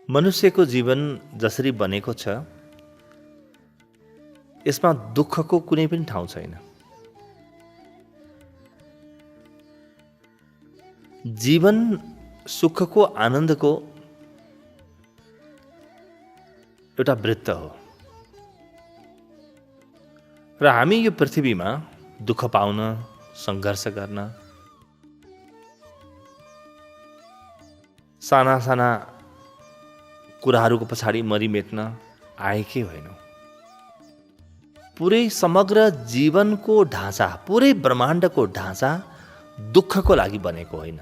मनुष्यको जीवन जसरी बनेको छ यसमा दुःखको कुनै पनि ठाउँ छैन। जीवन सुखको आनन्दको एउटा वृत्त हो र हामी यो पृथ्वीमा दुःख पाउन, सङ्घर्ष गर्न, साना साना कुराहरूको पछाडि मरिमेट्न आएकै होइनौँ। पुरै समग्र जीवनको ढाँचा, पुरै ब्रह्माण्डको ढाँचा दुःखको लागि बनेको होइन।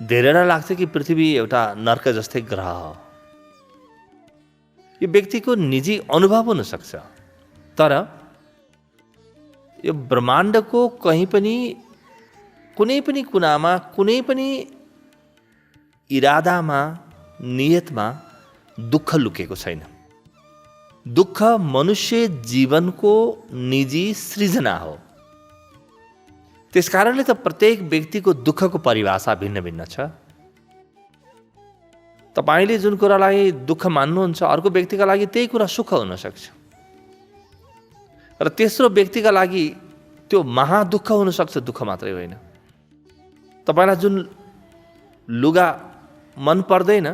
धेरैलाई लाग्छ कि पृथ्वी एउटा नर्क जस्तै ग्रह हो। यो व्यक्तिको निजी अनुभव हुन सक्छ, तर यो ब्रह्माण्डको कहीँ पनि कुनै पनि कुनामा, कुनै पनि इरादामा, नियतमा दुःख लुकेको छैन। दुःख मनुष्य जीवनको निजी सृजना हो। त्यसकारणले त प्रत्येक व्यक्तिको दुःखको परिभाषा भिन्न भिन्न छ। तपाईले जुन कुरालाई दुःख मान्नुहुन्छ, अर्को व्यक्तिका लागि त्यही कुरा सुख हुन सक्छ र तेस्रो व्यक्तिका लागि त्यो महादुःख हुन सक्छ, दुःख मात्रै होइन। तपाईलाई जुन लुगा मन पर्दैन,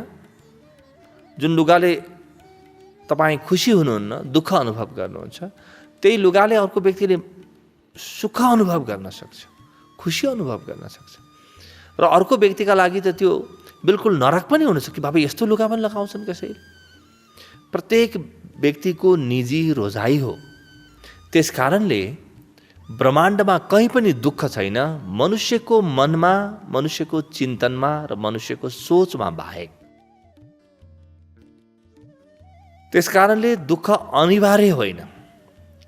जुन लुगाले तपाईँ खुसी हुनुहुन्न, दुःख अनुभव गर्नुहुन्छ, त्यही लुगाले अर्को व्यक्तिले सुख अनुभव गर्न सक्छ, खुसी अनुभव गर्न सक्छ र अर्को व्यक्तिका लागि त त्यो बिल्कुल नरक पनि हुन सक्छ कि बाबा यस्तो लुगा पनि लगाउँछन् कसैले। प्रत्येक व्यक्तिको निजी रोजाइ हो। त्यसकारणले ब्रह्माण्डमा कहीँ पनि दुःख छैन, मनुष्यको मनमा, मनुष्यको चिन्तनमा र मनुष्यको सोचमा बाहेक। त्यसकारणले दुःख अनिवार्य होइन।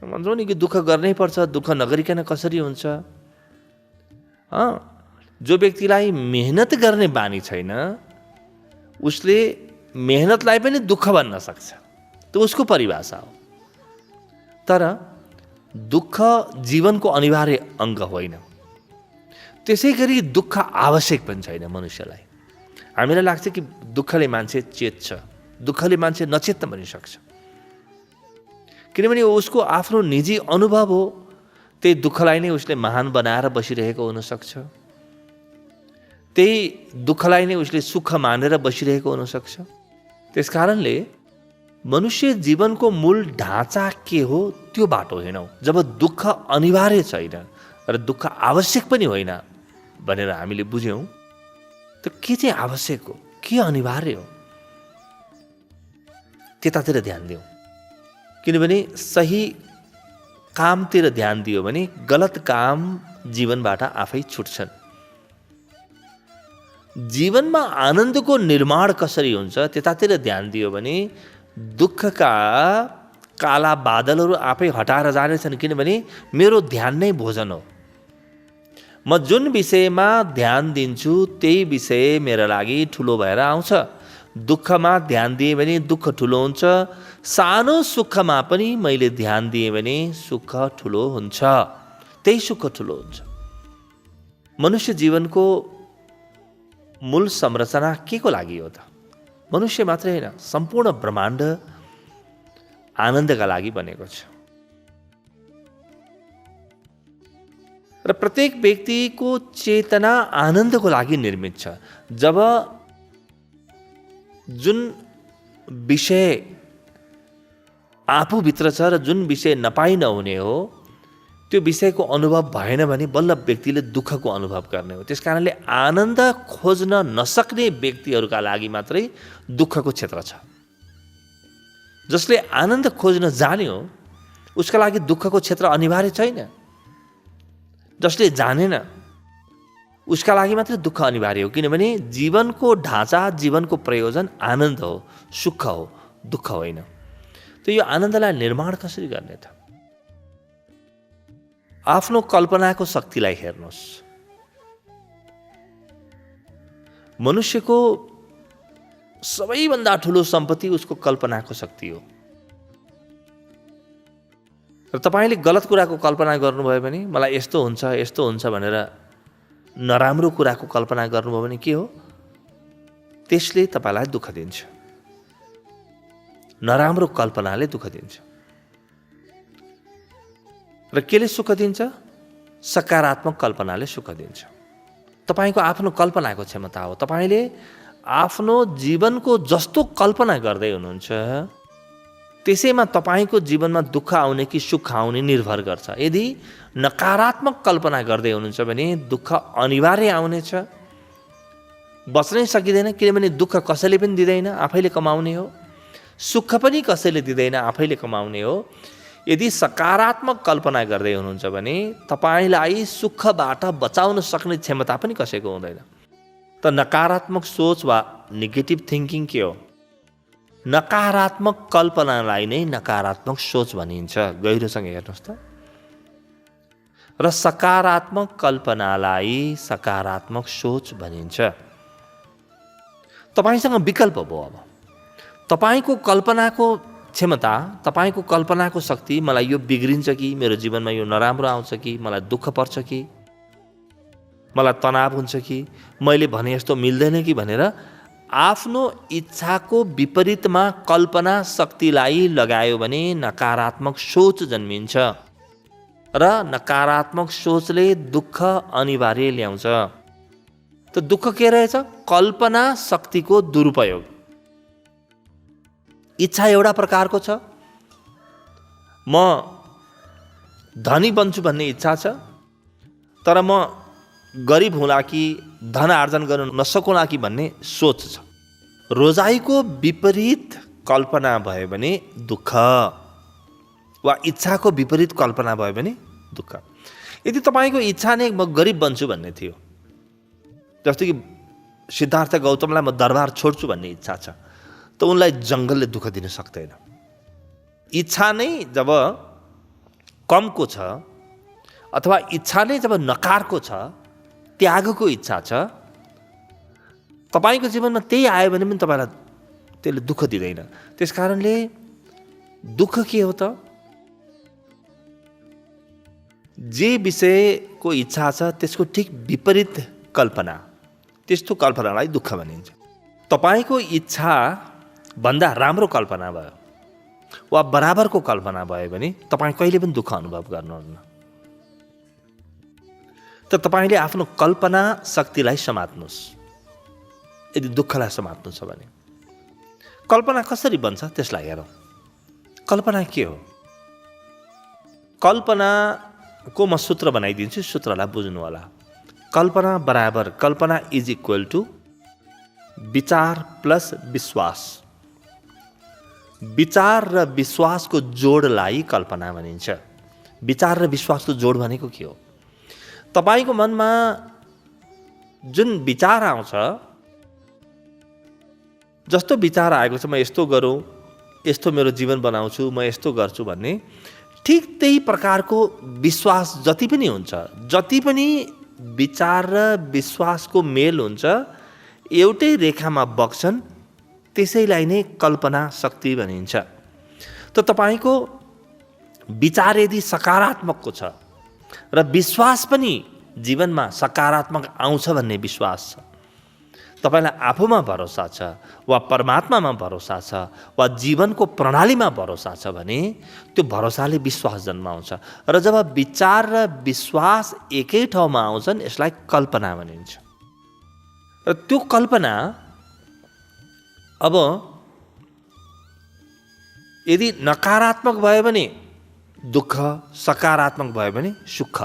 भन्छौँ नि कि दुःख गर्नै पर्छ, दुःख नगरिकन कसरी हुन्छ। जो व्यक्तिलाई मेहनत गर्ने बानी छैन, उसले मेहनतलाई पनि दुःख भन्न सक्छ, त्यो उसको परिभाषा हो। तर दुःख जीवनको अनिवार्य अङ्ग होइन। त्यसै गरी दुःख आवश्यक पनि छैन मनुष्यलाई। हामीलाई लाग्छ कि दुःखले मान्छे चेत्छ, दुःखले मान्छे नचेत्न पनि सक्छ, किनभने उसको आफ्नो निजी अनुभव हो। त्यही दुःखलाई नै उसले महान बनाएर बसिरहेको हुनसक्छ, त्यही दुःखलाई नै उसले सुख मानेर बसिरहेको हुनसक्छ। त्यसकारणले मनुष्य जीवनको मूल ढाँचा के हो त्यो बाटो हिँडौँ। जब दुःख अनिवार्य छैन र दुःख आवश्यक पनि होइन भनेर हामीले बुझ्यौँ, त के चाहिँ आवश्यक हो, के अनिवार्य हो, त्यतातिर ध्यान दियौँ। किनभने सही कामतिर ध्यान दियो भने गलत काम जीवनबाट आफै छुट्छन्। जीवनमा आनन्दको निर्माण कसरी हुन्छ त्यतातिर ध्यान दियो भने दुःखका काला बादलहरू आफै हटाएर जानेछन्। किनभने मेरो ध्यान नै भोजन हो। म जुन विषयमा ध्यान दिन्छु त्यही विषय मेरो लागि ठुलो भएर आउँछ। दुःखमा ध्यान दिएँ भने दुःख ठुलो हुन्छ, सानो सुखमा पनि मैले ध्यान दिएँ भने सुख ठुलो हुन्छ, त्यही सुख ठुलो हुन्छ। मनुष्य जीवनको मूल संरचना के को लागि हो त? मनुष्य मात्रै होइन, सम्पूर्ण ब्रह्माण्ड आनन्दका लागि बनेको छ र प्रत्येक व्यक्तिको चेतना आनन्दको लागि निर्मित छ। जब जुन विषय आफूभित्र छ र जुन विषय नपाइ नहुने हो त्यो विषयको अनुभव भएन भने बल्ल व्यक्तिले दुःखको अनुभव गर्ने हो। त्यसकारणले आनन्द खोज्न नसक्ने व्यक्तिहरूका लागि मात्रै दुःखको क्षेत्र छ। जसले आनन्द खोज्न जान्यो उसका लागि दुःखको क्षेत्र अनिवार्य छैन। जसले जानेन उसका लागि मात्रै दुःख अनिवार्य हो। किनभने जीवनको ढाँचा, जीवनको प्रयोजन आनन्द हो, सुख हो, दुःख होइन। त यो आनन्दलाई निर्माण कसरी गर्ने त? आफ्नो कल्पनाको शक्तिलाई हेर्नुहोस्। मनुष्यको सबैभन्दा ठुलो सम्पत्ति उसको कल्पनाको शक्ति हो। र तपाईले गलत कुराको कल्पना गर्नुभयो भने मलाई यस्तो हुन्छ, यस्तो हुन्छ भनेर नराम्रो कुराको कल्पना गर्नुभयो भने के हो? त्यसले तपाईँलाई दुःख दिन्छ। नराम्रो कल्पनाले दुःख दिन्छ। र केले सुख दिन्छ? सकारात्मक कल्पनाले सुख दिन्छ। तपाईँको आफ्नो कल्पनाको क्षमता हो। तपाईँले आफ्नो जीवनको जस्तो कल्पना गर्दै हुनुहुन्छ त्यसैमा तपाईँको जीवनमा दुःख आउने कि सुख आउने निर्भर गर्छ। यदि नकारात्मक कल्पना गर्दै हुनुहुन्छ भने दुःख अनिवार्य आउनेछ, बच्नै सकिँदैन। किनभने दुःख कसैले पनि दिँदैन, आफैले कमाउने हो। सुख पनि कसैले दिँदैन, आफैले कमाउने हो। यदि सकारात्मक कल्पना गर्दै हुनुहुन्छ भने तपाईँलाई सुखबाट बचाउन सक्ने क्षमता पनि कसैको हुँदैन। त नकारात्मक सोच वा नेगेटिभ थिङ्किङ के हो? नकारात्मक कल्पनालाई नै नकारात्मक सोच भनिन्छ। गहिरोसँग हेर्नुहोस् त। र सकारात्मक कल्पनालाई सकारात्मक सोच भनिन्छ। तपाईँसँग विकल्प भयो। अब तपाईँको कल्पनाको क्षमता, तपाईँको कल्पनाको शक्ति, मलाई यो बिग्रिन्छ कि, मेरो जीवनमा यो नराम्रो आउँछ कि, मलाई दुःख पर्छ कि, मलाई तनाव हुन्छ कि, मैले भने जस्तो मिल्दैन कि भनेर आफ्नो इच्छाको विपरीतमा कल्पना शक्तिलाई लगायो भने नकारात्मक सोच जन्मिन्छ। र नकारात्मक सोचले दुःख अनिवार्य ल्याउँछ। त दुःख के रहेछ? कल्पना शक्तिको दुरुपयोग। इच्छा एउटा प्रकारको छ, म धनी बन्छु भन्ने इच्छा छ, तर म गरिब हुँला कि धन आर्जन गर्न नसकुँला कि भन्ने सोच छ। रोजाइको विपरीत कल्पना भयो भने दुःख, वा इच्छाको विपरीत कल्पना भयो भने दुःख। यदि तपाईँको इच्छा नै म गरिब बन्छु भन्ने थियो, जस्तो कि सिद्धार्थ गौतमलाई म दरबार छोड्छु भन्ने इच्छा छ, त उनलाई जङ्गलले दुःख दिन सक्दैन। इच्छा नै जब कमको छ अथवा इच्छा नै जब नकारको छ, त्यागको इच्छा छ, तपाईँको जीवनमा त्यही आयो भने पनि तपाईँलाई त्यसले दुःख दिँदैन। त्यस कारणले दुःख के हो त? जे विषयको इच्छा छ त्यसको ठिक विपरीत कल्पना, त्यस्तो कल्पनालाई दुःख भनिन्छ। तपाईँको इच्छा भन्दा राम्रो कल्पना भयो वा बराबरको कल्पना भयो भने तपाईँ कहिले पनि दुःख अनुभव गर्नुहुन्न। त तपाईँले आफ्नो कल्पना शक्तिलाई समात्नुहोस्। यदि दुःखलाई समात्नु छ भने कल्पना कसरी बन्छ त्यसलाई हेरौँ। कल्पना के हो? कल्पनाको म सूत्र बनाइदिन्छु, सूत्रलाई बुझ्नु होला। कल्पना बराबर, कल्पना इज इक्वल टु विचार प्लस विश्वास। विचार र विश्वासको जोडलाई कल्पना भनिन्छ। विचार र विश्वासको जोड भनेको के हो? तपाईँको मनमा जुन विचार आउँछ, जस्तो विचार आएको छ म यस्तो गरौँ, यस्तो मेरो जीवन बनाउँछु, म यस्तो गर्छु भन्ने, ठिक त्यही प्रकारको विश्वास जति पनि हुन्छ, जति पनि विचार र विश्वासको मेल हुन्छ, एउटै रेखामा बग्छन्, त्यसैलाई नै कल्पना शक्ति भनिन्छ। त तपाईँको विचार यदि सकारात्मकको छ र विश्वास पनि जीवनमा सकारात्मक आउँछ भन्ने विश्वास छ, तपाईँलाई आफूमा भरोसा छ वा परमात्मामा भरोसा छ वा जीवनको प्रणालीमा भरोसा छ भने त्यो भरोसाले विश्वास जन्माउँछ। र जब विचार र विश्वास एकै ठाउँमा आउँछन् यसलाई कल्पना भनिन्छ। र त्यो कल्पना अब यदि नकारात्मक भयो भने दुःख, सकारात्मक भयो भने सुख।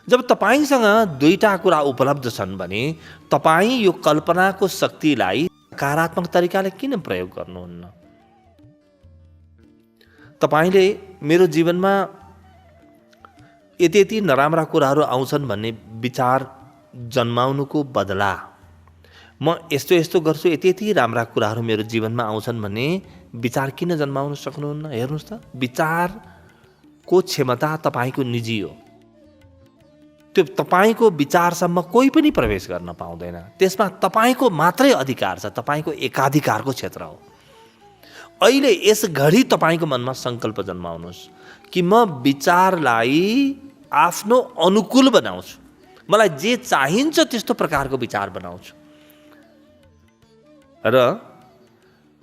जब तपाईँसँग दुईटा कुरा उपलब्ध छन् भने तपाईँ यो कल्पनाको शक्तिलाई सकारात्मक तरिकाले किन प्रयोग गर्नुहुन्न? तपाईँले मेरो जीवनमा यति नराम्रा कुराहरू आउँछन् भन्ने विचार जन्माउनुको बदला म यस्तो यस्तो गर्छु, यति राम्रा कुराहरू मेरो जीवनमा आउँछन् भन्ने विचार किन जन्माउन सक्नुहुन्न? हेर्नुहोस् त, विचारको क्षमता तपाईँको निजी हो। त्यो तपाईँको विचारसम्म कोही पनि प्रवेश गर्न पाउँदैन। त्यसमा तपाईँको मात्रै अधिकार छ, तपाईँको एकाधिकारको क्षेत्र हो। अहिले यस घडी तपाईँको मनमा सङ्कल्प जन्माउनुहोस् कि म विचारलाई आफ्नो अनुकूल बनाउँछु, मलाई जे चाहिन्छ त्यस्तो प्रकारको विचार बनाउँछु। र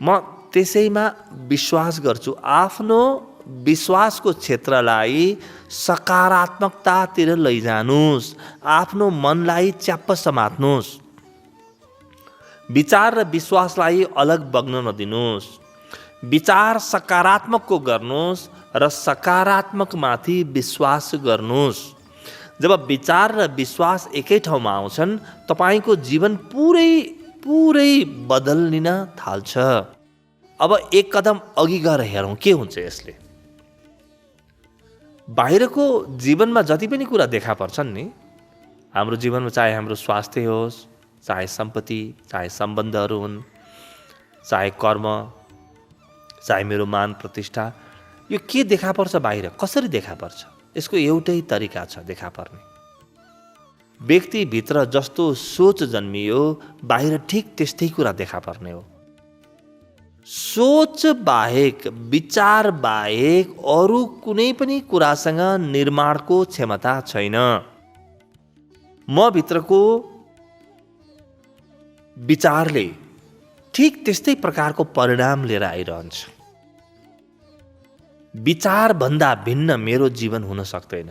म त्यसैमा विश्वास गर्छु। आफ्नो विश्वासको क्षेत्रलाई सकारात्मकतातिर लैजानुस्, आफ्नो मनलाई च्याप्प समात्नुस्, विचार र विश्वासलाई अलग बग्न नदिनुस्। विचार सकारात्मकको गर्नुस् र सकारात्मकमाथि विश्वास गर्नुस्। जब विचार र विश्वास एकै ठाउँमा आउँछन्, तपाईँको जीवन पुरै बदलिन थाल्छ। अब एक कदम अघि गएर हेरौँ के हुन्छ यसले। बाहिरको जीवनमा जति पनि कुरा देखा पर्छन् नि, हाम्रो जीवनमा चाहे हाम्रो स्वास्थ्य होस्, चाहे सम्पत्ति, चाहे सम्बन्धहरू हुन्, चाहे कर्म, चाहे मेरो मान प्रतिष्ठा, यो के देखा पर्छ बाहिर, कसरी देखा पर्छ, यसको एउटै तरिका छ देखा पर्ने। व्यक्तिभित्र जस्तो सोच जन्मियो, बाहिर ठिक त्यस्तै कुरा देखा पर्ने हो। सोच बाहेक, विचार बाहेक अरू कुनै पनि कुरासँग निर्माणको क्षमता छैन। म भित्रको विचारले ठिक त्यस्तै प्रकारको परिणाम लिएर आइरहन्छ। विचारभन्दा भिन्न मेरो जीवन हुन सक्दैन।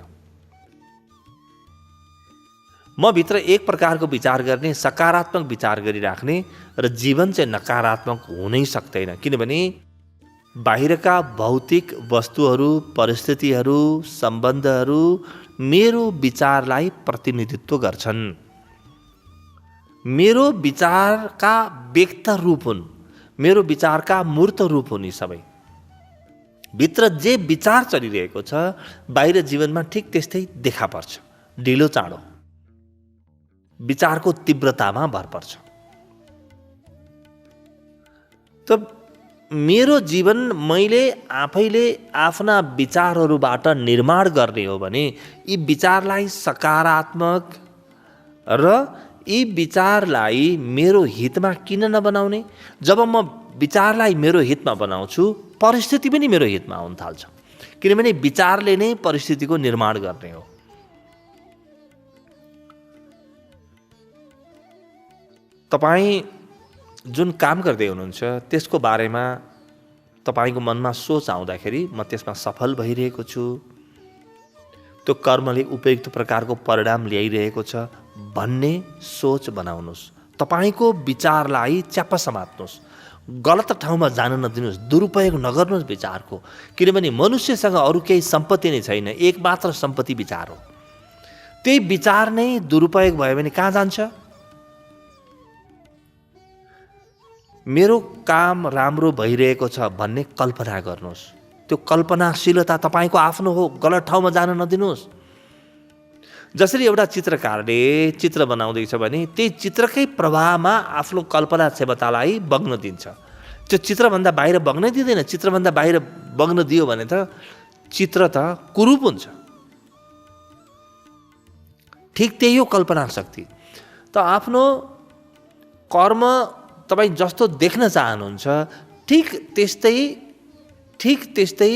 म भित्र एक प्रकारको विचार गर्ने, सकारात्मक विचार गरिराख्ने र जीवन चाहिँ नकारात्मक हुनै सक्दैन। किनभने बाहिरका भौतिक वस्तुहरू, परिस्थितिहरू, सम्बन्धहरू मेरो विचारलाई प्रतिनिधित्व गर्छन्। मेरो विचारका व्यक्त रूप हुन्, मेरो विचारका मूर्त रूप हुन् यी सबै। भित्र जे विचार चलिरहेको छ, बाहिर जीवनमा ठिक त्यस्तै देखा पर्छ। ढिलो चाँडो विचारको तीव्रतामा भर पर्छ। त मेरो जीवन मैले आफैले आफ्ना विचारहरूबाट निर्माण गर्ने हो भने यी विचारलाई सकारात्मक र यी विचारलाई मेरो हितमा किन नबनाउने। जब म विचारलाई मेरो हितमा बनाउँछु, परिस्थिति पनि मेरो हितमा आउन थाल्छ। किनभने विचारले नै परिस्थितिको निर्माण गर्ने हो। तपाईँ जुन काम गर्दै हुनुहुन्छ त्यसको बारेमा तपाईँको मनमा सोच आउँदाखेरि म त्यसमा सफल भइरहेको छु, त्यो कर्मले उपयुक्त प्रकारको परिणाम ल्याइरहेको छ भन्ने सोच बनाउनुहोस्। तपाईँको विचारलाई च्याप्प समात्नुहोस्, गलत ठाउँमा जान नदिनुहोस्, दुरुपयोग नगर्नुहोस् विचारको। किनभने मनुष्यसँग अरू केही सम्पत्ति नै छैन, एक मात्र सम्पत्ति विचार हो। त्यही विचार नै दुरुपयोग भयो भने कहाँ जान्छ? मेरो काम राम्रो भइरहेको छ भन्ने कल्पना गर्नुहोस्। त्यो कल्पनाशीलता तपाईँको आफ्नो हो, गलत ठाउँमा जान नदिनुहोस्। जसरी एउटा चित्रकारले चित्र बनाउँदैछ भने त्यही चित्रकै प्रभावमा आफ्नो कल्पना क्षमतालाई बग्न दिन्छ। त्यो चित्रभन्दा बाहिर बग्न दिँदैन। चित्रभन्दा बाहिर बग्न दियो भने त चित्र त कुरूप हुन्छ। ठिक त्यही हो कल्पना शक्ति। त आफ्नो कर्म तपाईँ जस्तो देख्न चाहनुहुन्छ ठिक त्यस्तै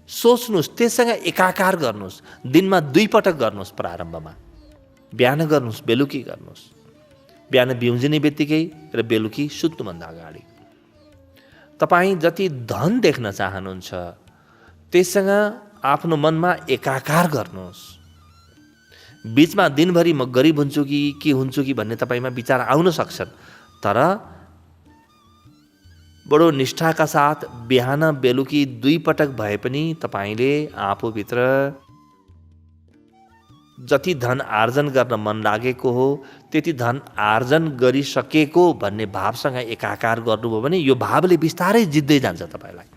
सोच्नुहोस्, त्यससँग एकाकार गर्नुहोस्। दिनमा 2 पटक गर्नुहोस्। प्रारम्भमा बिहान गर्नुहोस्, बेलुकी गर्नुहोस्। बिहान बिउजिने बित्तिकै र बेलुकी सुत्नुभन्दा अगाडि। तपाईँ जति धन देख्न चाहनुहुन्छ त्यससँग आफ्नो मनमा एकाकार गर्नुहोस्। बीचमा दिनभरि म गरिब हुन्छु कि के हुन्छु कि भन्ने तपाईँमा विचार आउन सक्छन्, तर बडो निष्ठाका साथ बिहान बेलुकी 2 पटक भए पनि तपाईँले आफूभित्र जति धन आर्जन गर्न मन लागेको हो त्यति धन आर्जन गरिसकेको भन्ने भावसँग एकाकार गर्नुभयो भने यो भावले बिस्तारै जित्दै जान्छ तपाईँलाई।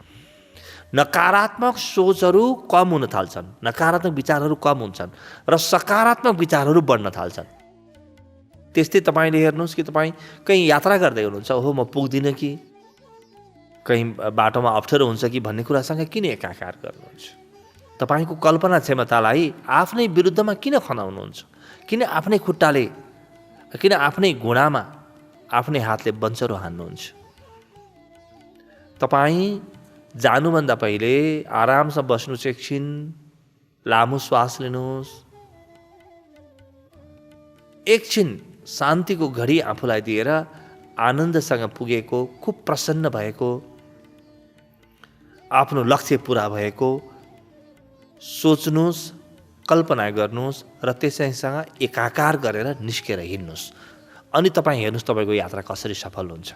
नकारात्मक सोचहरू कम हुन थाल्छन्, नकारात्मक विचारहरू कम हुन्छन् र सकारात्मक विचारहरू बढ्न थाल्छन्। त्यस्तै तपाईँले हेर्नुहोस् कि तपाईँ कहीँ यात्रा गर्दै हुनुहुन्छ, ओहो म पुग्दिनँ कि, कहीँ बाटोमा अप्ठ्यारो हुन्छ कि भन्ने कुरासँग किन एकाकार गर्नुहुन्छ? तपाईँको कल्पना क्षमतालाई आफ्नै विरुद्धमा किन खनाउनुहुन्छ? किन आफ्नै खुट्टाले, किन आफ्नै घुँडामा आफ्नै हातले बन्चरो हान्नुहुन्छ? तपाईँ जानुभन्दा पहिले आरामसँग बस्नुहोस्, एकछिन लामो श्वास लिनुहोस्, एकछिन शान्तिको घडी आफूलाई दिएर आनन्दसँग पुगेको, खुब प्रसन्न भएको, आफ्नो लक्ष्य पुरा भएको सोच्नुहोस्, कल्पना गर्नुहोस् र त्यसैसँग एकाकार गरेर निस्केर हिँड्नुहोस्। अनि तपाईँ हेर्नुहोस् तपाईँको यात्रा कसरी सफल हुन्छ।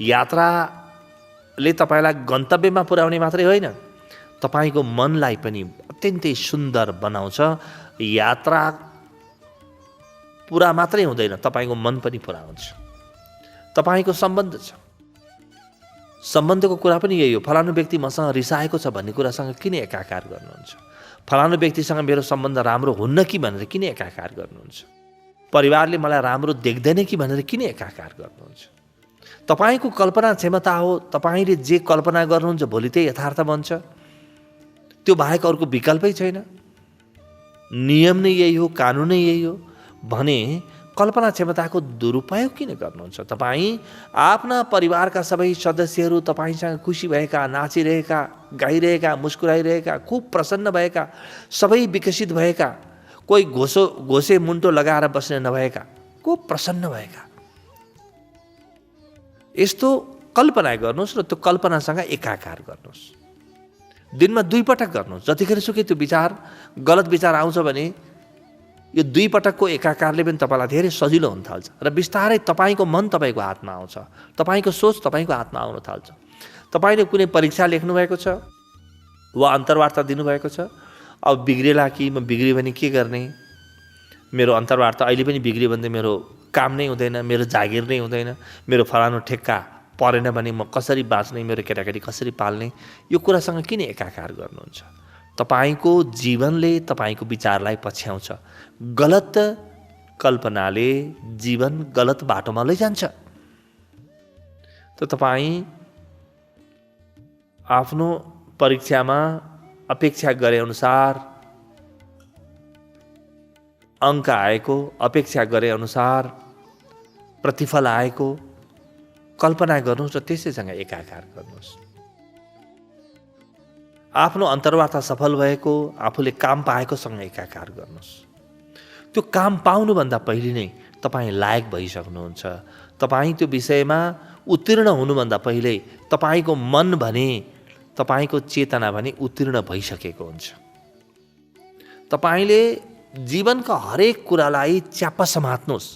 यात्राले तपाईँलाई गन्तव्यमा पुर्याउने मात्रै होइन, तपाईँको मनलाई पनि अत्यन्तै सुन्दर बनाउँछ। यात्रा पुरा मात्रै हुँदैन, तपाईँको मन पनि पुरा हुन्छ। तपाईँको सम्बन्ध छ, सम्बन्धको कुरा पनि यही हो। फलानु व्यक्ति मसँग रिसाएको छ भन्ने कुरासँग किन एकाकार गर्नुहुन्छ? फलानु व्यक्तिसँग मेरो सम्बन्ध राम्रो हुन्न कि भनेर किन एकाकार गर्नुहुन्छ? परिवारले मलाई राम्रो देख्दैन कि भनेर किन एकाकार गर्नुहुन्छ? तपाईँको कल्पना क्षमता हो। तपाईँले जे कल्पना गर्नुहुन्छ भोलि त्यही यथार्थ बन्छ। त्यो बाहेक अर्को विकल्पै छैन। नियम नै यही हो, कानुन नै यही हो भने कल्पना क्षमताको दुरुपयोग किन गर्नुहुन्छ? तपाईँ आफ्ना परिवारका सबै सदस्यहरू तपाईँसँग खुसी भएका, नाचिरहेका, गाइरहेका, मुस्कुराइरहेका, खुब प्रसन्न भएका, सबै विकसित भएका, कोही घोसे मुन्टो लगाएर बस्ने नभएका, खुब प्रसन्न भएका, यस्तो कल्पना गर्नुहोस् र त्यो कल्पनासँग एकाकार गर्नुहोस्। दिनमा 2 पटक गर्नुहोस्। जतिखेर सुकै त्यो गलत विचार आउँछ भने यो 2 पटकको एकाकारले पनि तपाईँलाई धेरै सजिलो हुन थाल्छ र बिस्तारै तपाईँको मन तपाईँको हातमा आउँछ, तपाईँको सोच तपाईँको हातमा आउन थाल्छ। तपाईँले कुनै परीक्षा लेख्नुभएको छ वा अन्तर्वार्ता दिनुभएको छ, अब बिग्रेला कि म बिग्रियो भने के गर्ने, मेरो अन्तर्वार्ता अहिले पनि बिग्रियो भने मेरो काम नै हुँदैन, मेरो जागिर नै हुँदैन, मेरो फलानु ठेक्का परेन भने म कसरी बाँच्ने, मेरो केटाकेटी कसरी पाल्ने, यो कुरासँग किन एकाकार गर्नुहुन्छ? तपाईको जीवनले तपाईको विचारलाई पछ्याउँछ। गलत कल्पनाले जीवन गलत बाटोमा लैजान्छ। त तपाईँ आफ्नो परीक्षामा अपेक्षा गरे अनुसार अङ्क आएको, अपेक्षा गरे अनुसार प्रतिफल आएको कल्पना गर्नुहोस् र त्यसैसँग एकाकार गर्नुहोस्। आफ्नो अन्तर्वार्ता सफल भएको, आफूले काम पाएकोसँग एकाकार गर्नुहोस्। त्यो काम पाउनुभन्दा पहिले नै तपाईँ लायक भइसक्नुहुन्छ। तपाईँ त्यो विषयमा उत्तीर्ण हुनुभन्दा पहिले तपाईँको मन भने, तपाईँको चेतना भने उत्तीर्ण भइसकेको हुन्छ। तपाईँले जीवनका हरेक कुरालाई च्याप्प समात्नुहोस्।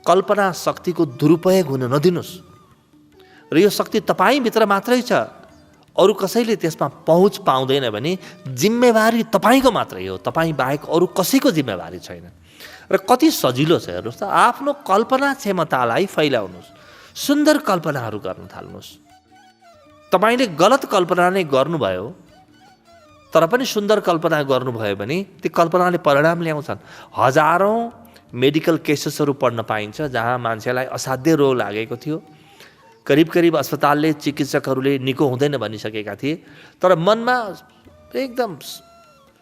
कल्पना शक्तिको दुरुपयोग हुन नदिनुहोस्। र यो शक्ति तपाईँभित्र मात्रै छ, अरू कसैले त्यसमा पहुँच पाउँदैन भने जिम्मेवारी तपाईँको मात्रै हो, तपाईँ बाहेक अरू कसैको जिम्मेवारी छैन। र कति सजिलो छ हेर्नुहोस् त, आफ्नो कल्पना क्षमतालाई फैलाउनुहोस्, सुन्दर कल्पनाहरू गर्न थाल्नुहोस्। तपाईँले गलत कल्पना नै गर्नुभयो तर पनि सुन्दर कल्पना गर्नुभयो भने ती कल्पनाले परिणाम ल्याउँछन्। हजारौँ मेडिकल केसेसहरू पढ्न पाइन्छ जहाँ मान्छेलाई असाध्य रोग लागेको थियो, करिब अस्पतालले चिकित्सकहरूले निको हुँदैन भनिसकेका थिए, तर मनमा एकदम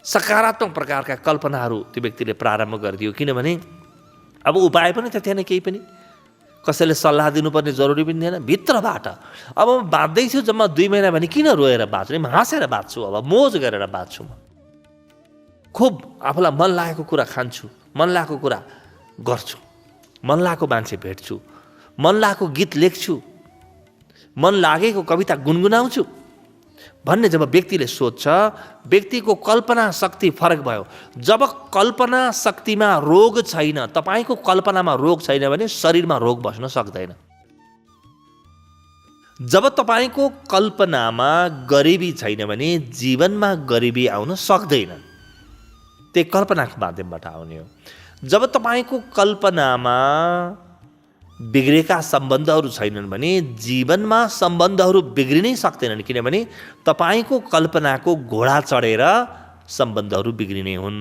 सकारात्मक प्रकारका कल्पनाहरू त्यो व्यक्तिले प्रारम्भ गरिदियो। किनभने अब उपाय पनि त थिएन, केही पनि कसैले सल्लाह दिनुपर्ने जरुरी पनि थिएन। भित्रबाट अब म बाँच्दैछु जम्मा 2 महिना भने किन रोएर बाँच्ने, म हाँसेर बाँच्छु, अब मोज गरेर बाँच्छु। म खुब आफूलाई मन लागेको कुरा खान्छु, मन लागेको कुरा गर्छु, मन लागेको मान्छे भेट्छु, मन लागेको गीत लेख्छु, मन लागेको कविता गुनगुनाउँछु भन्ने जब व्यक्तिले सोध्छ, व्यक्तिको कल्पना शक्ति फरक भयो। जब कल्पना शक्तिमा रोग छैन, तपाईको कल्पनामा रोग छैन भने शरीरमा रोग बस्न सक्दैन। जब तपाईको कल्पनामा गरिबी छैन भने जीवनमा गरिबी आउन सक्दैन। त्यही कल्पनाको माध्यमबाट आउने हो। जब तपाईको कल्पनामा बिग्रेका सम्बन्धहरू छैनन् भने जीवनमा सम्बन्धहरू बिग्रिनै सक्दैनन्, किनभने तपाईको कल्पनाको घोडा चढेर सम्बन्धहरू बिग्रिने हुन्।